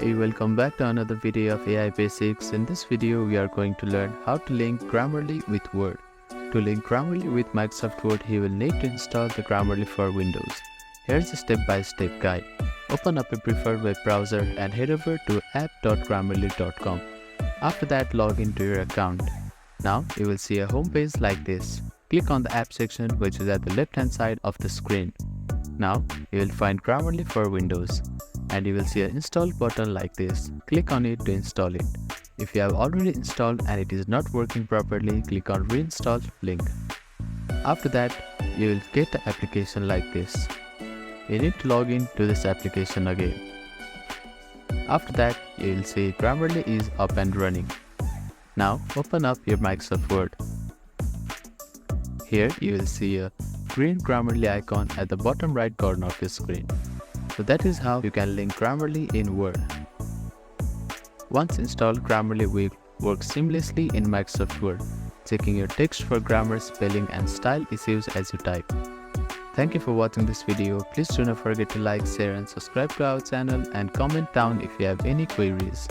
Hey, welcome back to another video of AI Basics. In this video, we are going to learn how to link Grammarly with Word. To link Grammarly with Microsoft Word, you will need to install the Grammarly for Windows. Here's a step-by-step guide. Open up a preferred web browser and head over to app.grammarly.com. After that, log into your account. Now, you will see a home page like this. Click on the app section, which is at the left-hand side of the screen. Now, you will find Grammarly for Windows, and you will see an install button like this. Click on it to install it. If you have already installed and it is not working properly, click on reinstall link. After that, you will get the application like this. You need to log in to this application again. After that, you will see Grammarly is up and running. Now open up your Microsoft Word. Here you will see a green Grammarly icon at the bottom right corner of your screen. So that is how you can link Grammarly in Word. Once installed, Grammarly will work seamlessly in Microsoft Word, checking your text for grammar, spelling and style issues as you type. Thank you for watching this video. Please do not forget to like, share and subscribe to our channel and comment down if you have any queries.